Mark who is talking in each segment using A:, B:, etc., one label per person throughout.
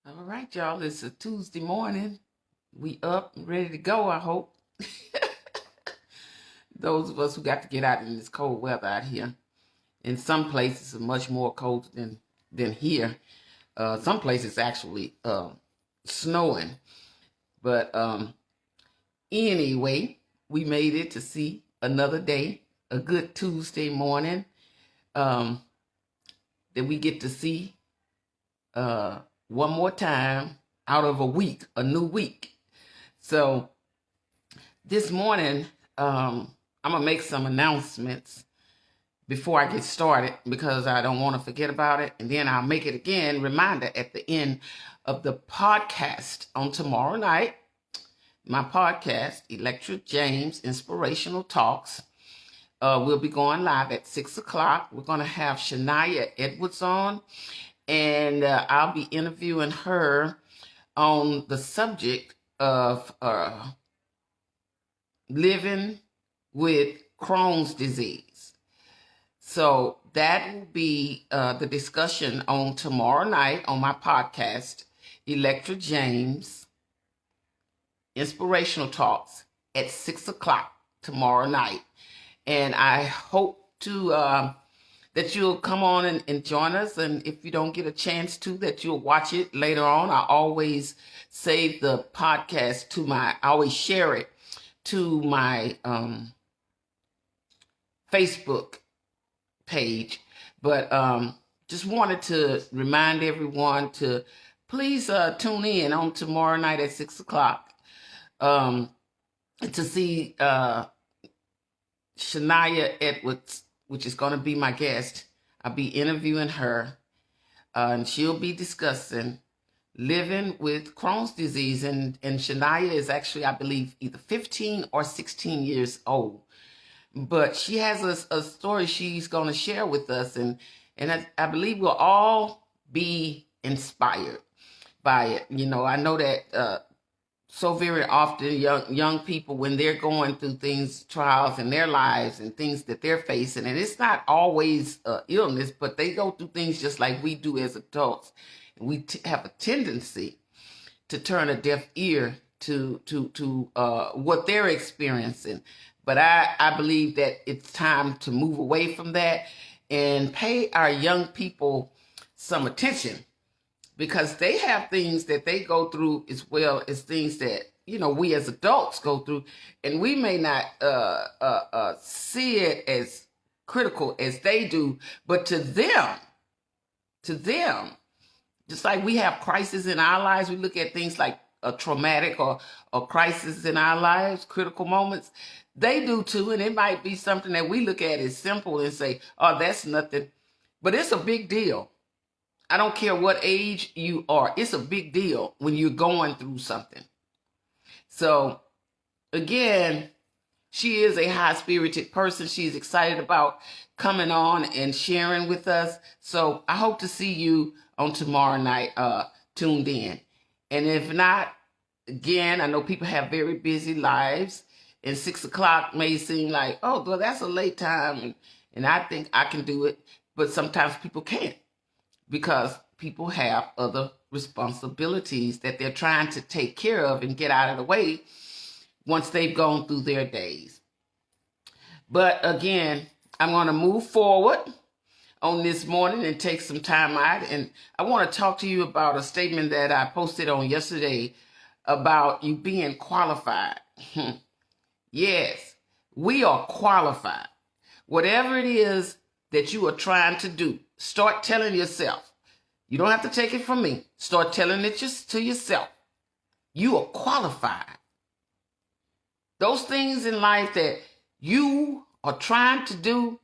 A: All right, y'all. It's a Tuesday morning. We up and ready to go, I hope. Those of us who got to get out in this cold weather out here. In some places, it's much more cold than here. Some places actually snowing. But anyway, we made it to see another day, a good Tuesday morning that we get to see one more time out of a week, a new week. So this morning, I'm going to make some announcements before I get started because I don't want to forget about it. And then I'll make it again, reminder at the end of the podcast on tomorrow night. My podcast, Electra James Inspirational Talks, will be going live at 6 o'clock. We're going to have Shania Edwards on, and I'll be interviewing her on the subject of living with Crohn's disease. So that will be the discussion on tomorrow night on my podcast, Electra James Inspirational Talks at 6 o'clock tomorrow night. And I hope to that you'll come on and join us. And if you don't get a chance to, that you'll watch it later on. I always save the podcast I always share it to my Facebook page. But just wanted to remind everyone to please tune in on tomorrow night at 6 o'clock to see Shania Edwards, which is going to be my guest. I'll be interviewing her, and she'll be discussing living with Crohn's disease. And Shania is actually, I believe, either 15 or 16 years old. But she has a story she's going to share with us, and I believe we'll all be inspired by it. You know, I know that so very often young people, when they're going through trials in their lives and things that they're facing, and it's not always illness, but they go through things just like we do as adults. We have a tendency to turn a deaf ear to what they're experiencing. But I believe that it's time to move away from that and pay our young people some attention, because they have things that they go through as well as things that, you know, we as adults go through. And we may not see it as critical as they do, but to them, just like we have crises in our lives, we look at things like a traumatic or crisis in our lives, critical moments. They do too, and it might be something that we look at as simple and say, oh, that's nothing. But it's a big deal. I don't care what age you are. It's a big deal when you're going through something. So, again, she is a high-spirited person. She's excited about coming on and sharing with us. So I hope to see you on tomorrow night tuned in. And if not, again, I know people have very busy lives, and 6 o'clock may seem like, oh, well, that's a late time, and I think I can do it. But sometimes people can't, because people have other responsibilities that they're trying to take care of and get out of the way once they've gone through their days. But again, I'm going to move forward on this morning and take some time out. And I want to talk to you about a statement that I posted on yesterday about you being qualified. Yes, we are qualified. Whatever it is that you are trying to do, start telling yourself. You don't have to take it from me. Start telling it just to yourself. You are qualified. Those things in life that you are trying to do,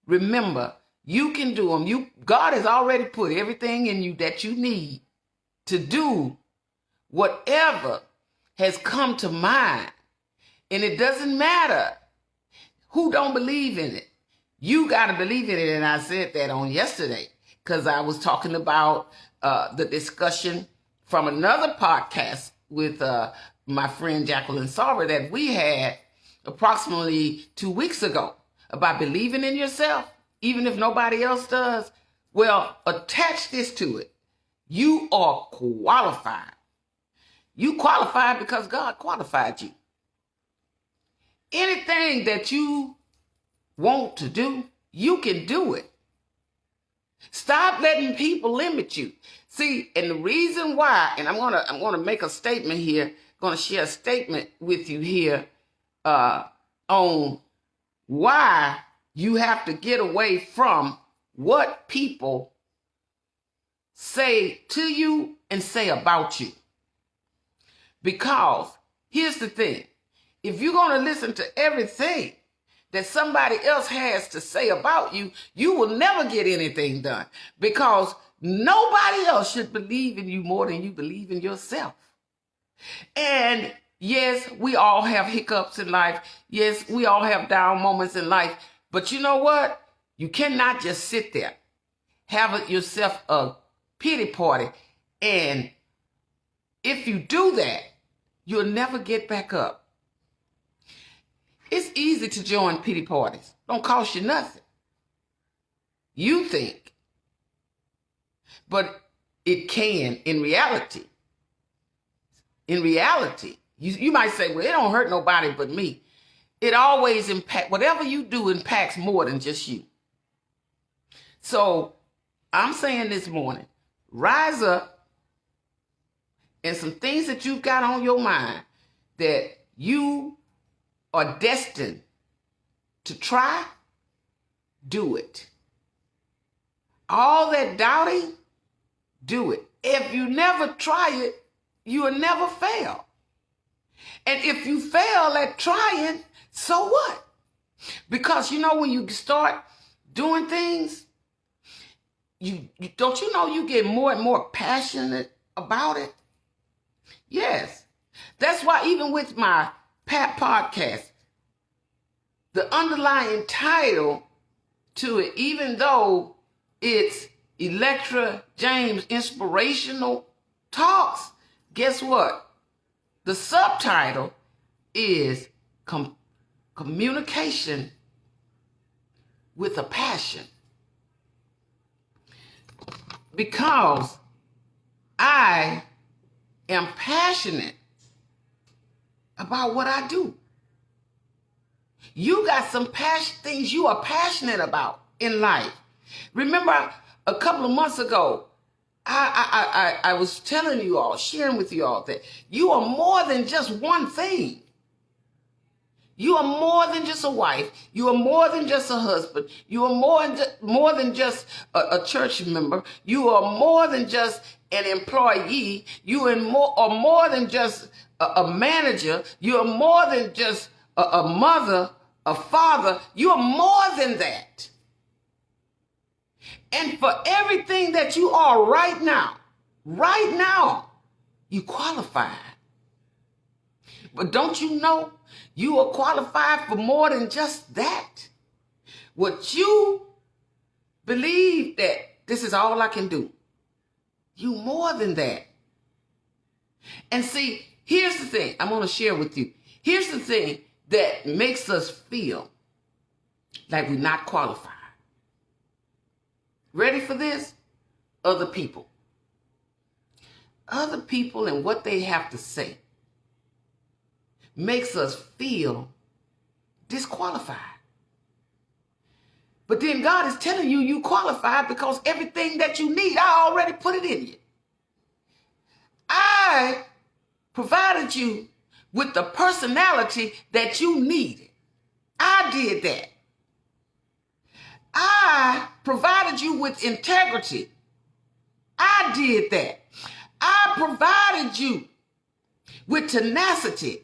A: remember, you can do them. God has already put everything in you that you need to do whatever has come to mind. And it doesn't matter who don't believe in it. You got to believe in it. And I said that on yesterday because I was talking about the discussion from another podcast with my friend Jacqueline Sarver that we had approximately 2 weeks ago about believing in yourself, even if nobody else does. Well, attach this to it. You are qualified. You qualified because God qualified you. Anything that you want to do, you can do it. Stop letting people limit you. See, and the reason why, and I'm gonna make a statement here, gonna share a statement with you here on why you have to get away from what people say to you and say about you. Because here's the thing, if you're gonna listen to everything that somebody else has to say about you, you will never get anything done, because nobody else should believe in you more than you believe in yourself. And yes, we all have hiccups in life. Yes, we all have down moments in life. But you know what? You cannot just sit there, have yourself a pity party. And if you do that, you'll never get back up. It's easy to join pity parties. Don't cost you nothing. You think. But it can in reality. In reality, you might say, well, it don't hurt nobody but me. It always impacts, whatever you do impacts more than just you. So I'm saying this morning, rise up, and some things that you've got on your mind that you are destined to try, do it. All that doubting, do it. If you never try it, you will never fail. And if you fail at trying, so what? Because you know, when you start doing things, you don't you know you get more and more passionate about it? Yes. That's why even with my podcast, the underlying title to it, even though it's Electra James Inspirational Talks, guess what? The subtitle is Communication with a Passion. Because I am passionate about what I do. You got some things you are passionate about in life. Remember a couple of months ago, I was telling you all, sharing with you all that you are more than just one thing. You are more than just a wife. You are more than just a husband. You are more than just a church member. You are more than just an employee. You are more than just a manager. You are more than just a mother, a father. You are more than that. And for everything that you are right now, you qualify. But don't you know you are qualified for more than just that? What you believe that this is all I can do, you more than that. And see, here's the thing I'm going to share with you. Here's the thing that makes us feel like we're not qualified. Ready for this? Other people. Other people and what they have to say makes us feel disqualified. But then God is telling you you qualified because everything that you need, I already put it in you. I provided you with the personality that you needed. I did that. I provided you with integrity. I did that. I provided you with tenacity.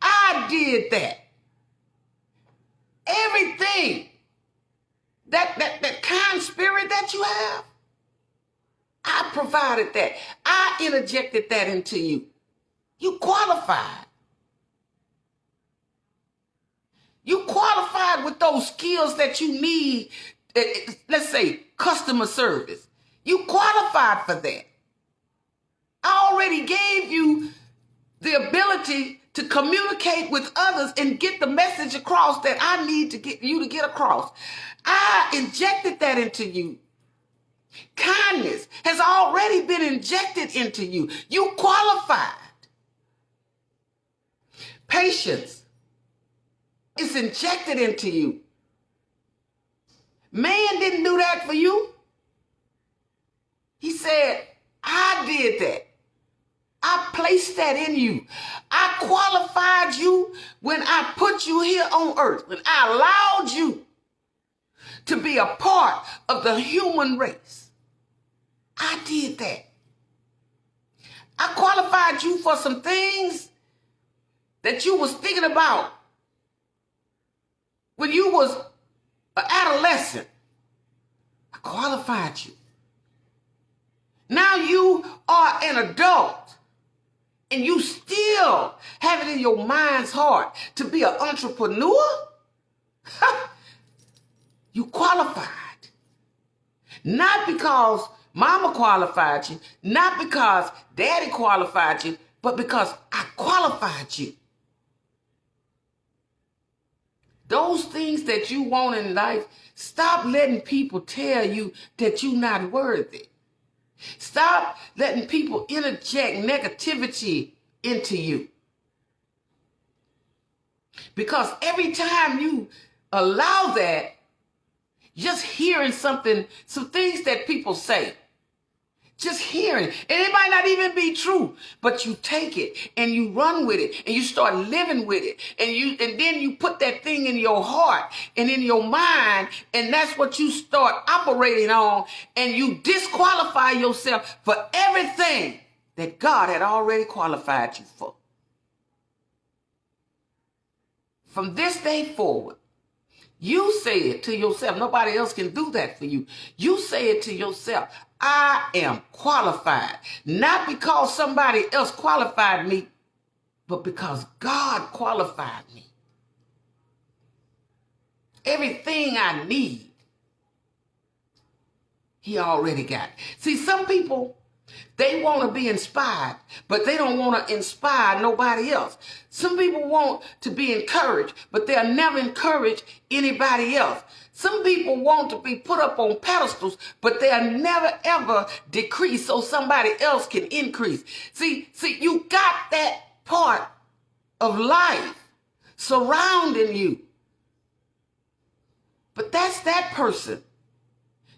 A: I did that. Everything, that kind spirit that you have, I provided that. I interjected that into you. You qualified. You qualified with those skills that you need. Let's say customer service. You qualified for that. I already gave you the ability to communicate with others and get the message across that I need to get you to get across. I injected that into you. Kindness has already been injected into you. You qualified. Patience is injected into you. Man didn't do that for you. He said, I did that. I placed that in you. I qualified you when I put you here on earth, when I allowed you to be a part of the human race. I did that. I qualified you for some things that you was thinking about when you was an adolescent. I qualified you. Now you are an adult and you still have it in your mind's heart to be an entrepreneur? You qualified. Not because mama qualified you, not because daddy qualified you, but because I qualified you. Those things that you want in life, stop letting people tell you that you're not worthy. Stop letting people interject negativity into you. Because every time you allow that, just hearing some things that people say, just hearing, and it might not even be true, but you take it and you run with it and you start living with it, and then you put that thing in your heart and in your mind, and that's what you start operating on, and you disqualify yourself for everything that God had already qualified you for. From this day forward, you say it to yourself. Nobody else can do that for you. You say it to yourself. I am qualified. Not because somebody else qualified me, but because God qualified me. Everything I need, He already got. See, some people, they want to be inspired, but they don't want to inspire nobody else. Some people want to be encouraged, but they'll never encourage anybody else. Some people want to be put up on pedestals, but they'll never ever decrease so somebody else can increase. See, you got that part of life surrounding you. But that's that person.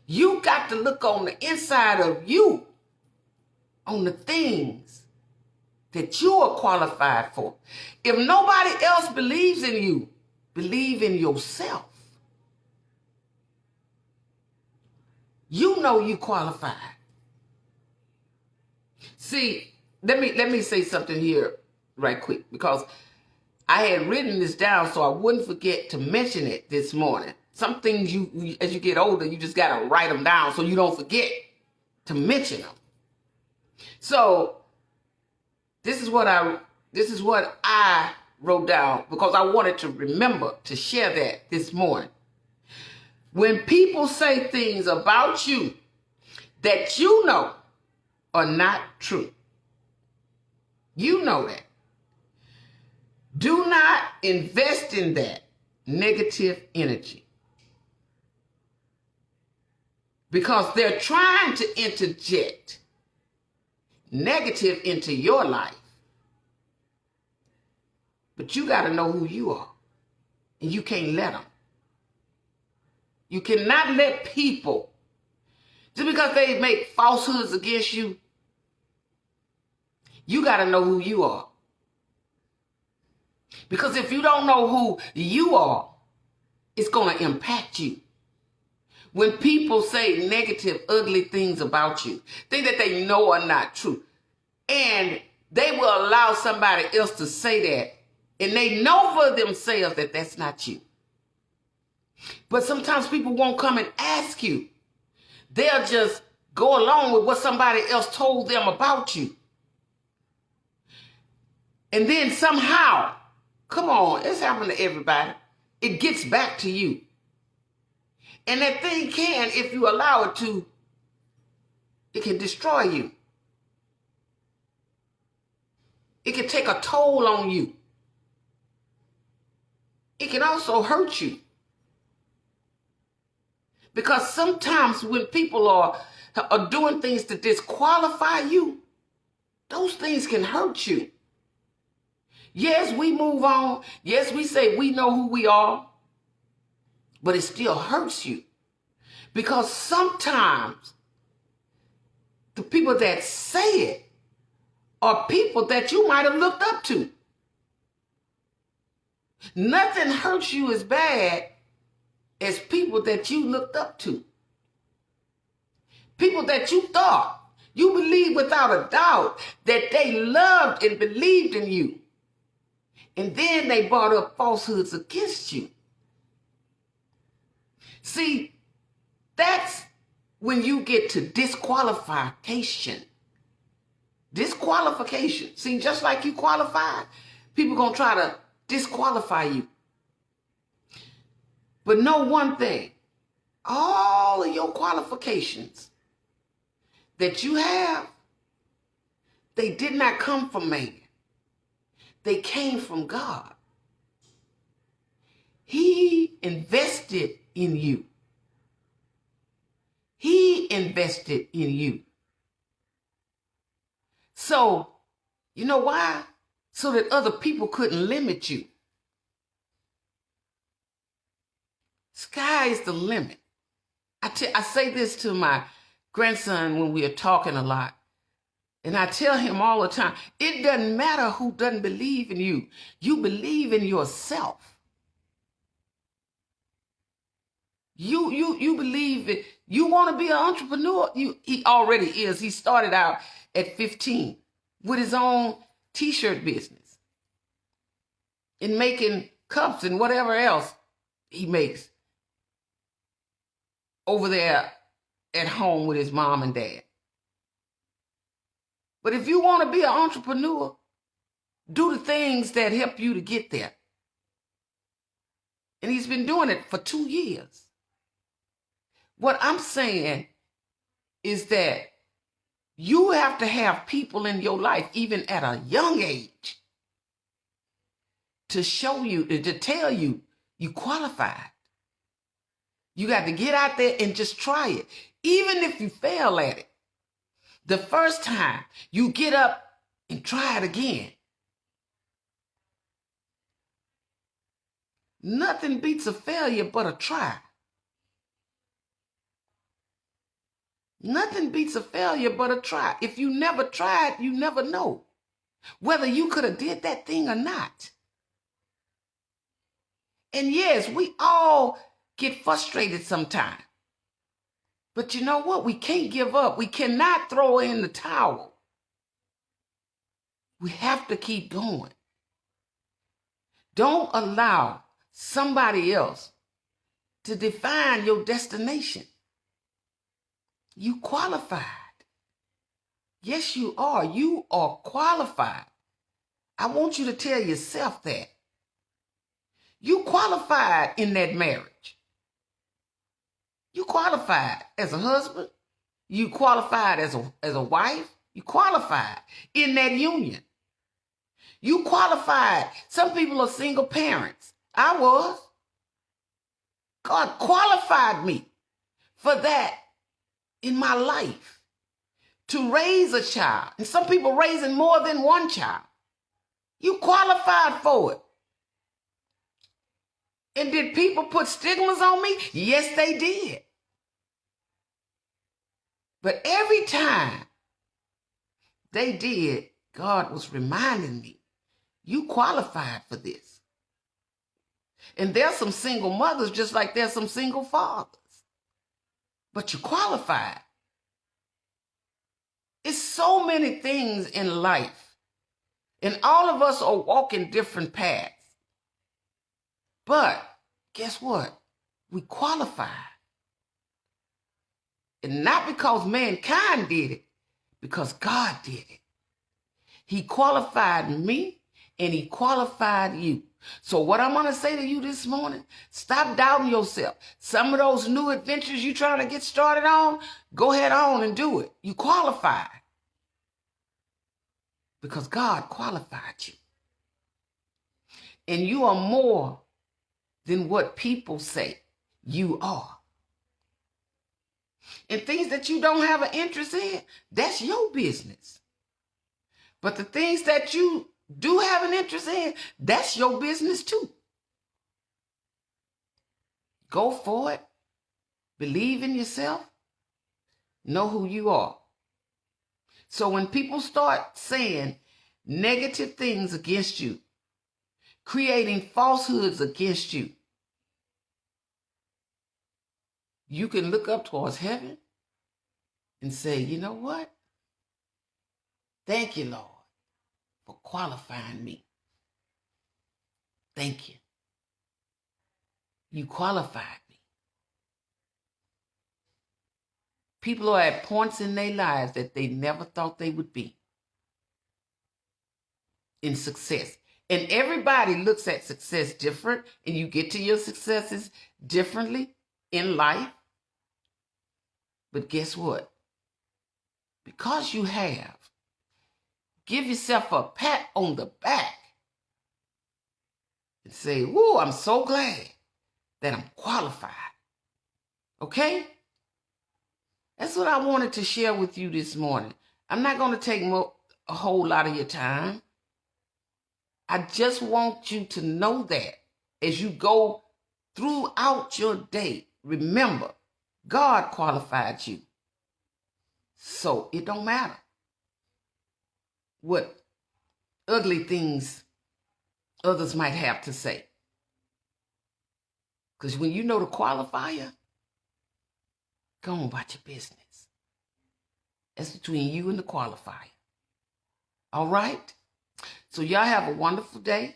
A: You got to look on the inside of you, on the things that you are qualified for. If nobody else believes in you, believe in yourself. You know you qualified. See, let me say something here right quick, because I had written this down so I wouldn't forget to mention it this morning. Some things you as you get older, you just got to write them down so you don't forget to mention them. So this is what I wrote down, because I wanted to remember to share that this morning. When people say things about you that you know are not true, you know that, do not invest in that negative energy, because they're trying to interject negative into your life. But you got to know who you are, and you can't let them. You cannot let people, just because they make falsehoods against you, you got to know who you are. Because if you don't know who you are, it's going to impact you. When people say negative, ugly things about you, things that they know are not true, and they will allow somebody else to say that, and they know for themselves that that's not you. But sometimes people won't come and ask you. They'll just go along with what somebody else told them about you. And then somehow, come on, it's happened to everybody, it gets back to you. And that thing can, if you allow it to, it can destroy you. It can take a toll on you. It can also hurt you. Because sometimes when people are doing things to disqualify you, those things can hurt you. Yes, we move on. Yes, we say we know who we are, but it still hurts you. Because sometimes the people that say it are people that you might have looked up to. Nothing hurts you as bad as people that you looked up to. People that you thought, you believed without a doubt that they loved and believed in you. And then they brought up falsehoods against you. See, that's when you get to disqualification. Disqualification. See, just like you qualified, people going to try to disqualify you. But know one thing, all of your qualifications that you have, they did not come from man. They came from God. He invested in you. He invested in you. So, you know why? So that other people couldn't limit you. Sky is the limit. I say this to my grandson when we are talking a lot. And I tell him all the time, it doesn't matter who doesn't believe in you. You believe in yourself. You believe it. You want to be an entrepreneur? He already is. He started out at 15 with his own t-shirt business and making cups and whatever else he makes over there at home with his mom and dad. But if you want to be an entrepreneur, do the things that help you to get there. And he's been doing it for 2 years. What I'm saying is that you have to have people in your life, even at a young age, to show you, to tell you, you qualified. You got to get out there and just try it. Even if you fail at it, the first time you get up and try it again. Nothing beats a failure but a try. Nothing beats a failure but a try. If you never tried, you never know whether you could have did that thing or not. And yes, we all get frustrated sometimes. But you know what? We can't give up. We cannot throw in the towel. We have to keep going. Don't allow somebody else to define your destination. You qualified. Yes, you are. You are qualified. I want you to tell yourself that. You qualified in that marriage. You qualified as a husband. You qualified as a wife. You qualified in that union. You qualified. Some people are single parents. I was. God qualified me for that in my life, to raise a child. And some people raising more than one child. You qualified for it. And did people put stigmas on me? Yes, they did. But every time they did, God was reminding me, you qualified for this. And there's some single mothers just like there's some single fathers. But you qualified. It's so many things in life. And all of us are walking different paths. But guess what? We qualified. And not because mankind did it, because God did it. He qualified me and he qualified you. So what I'm going to say to you this morning, stop doubting yourself. Some of those new adventures you're trying to get started on, go ahead on and do it. You qualified. Because God qualified you. And you are more than what people say you are. And things that you don't have an interest in, that's your business. But the things that you do have an interest in, that's your business too. Go for it. Believe in yourself. Know who you are. So when people start saying negative things against you, creating falsehoods against you, you can look up towards heaven and say, you know what? Thank you, Lord, for qualifying me. Thank you. You qualified me. People are at points in their lives that they never thought they would be in success. And everybody looks at success different, and you get to your successes differently in life. But guess what? Because you have, give yourself a pat on the back and say, whoa, I'm so glad that I'm qualified. Okay? That's what I wanted to share with you this morning. I'm not going to take a whole lot of your time. I just want you to know that as you go throughout your day, remember, God qualified you. So it don't matter what ugly things others might have to say. Because when you know the qualifier, go on about your business. That's between you and the qualifier. All right? So y'all have a wonderful day.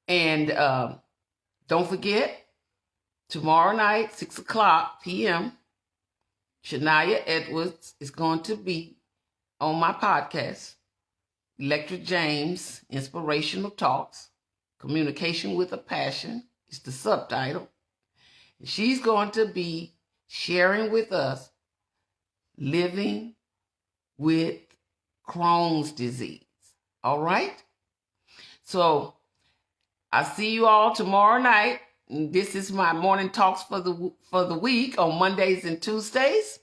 A: And don't forget, tomorrow night, 6 o'clock p.m., Shania Edwards is going to be on my podcast, Electric James Inspirational Talks, Communication with a Passion is the subtitle. And she's going to be sharing with us living with Crohn's disease. All right? So I see you all tomorrow night. This is my morning talks for the week on Mondays and Tuesdays.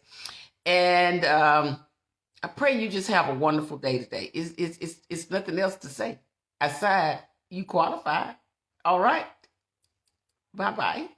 A: And I pray you just have a wonderful day today. It's nothing else to say aside you qualify. All right. Bye-bye.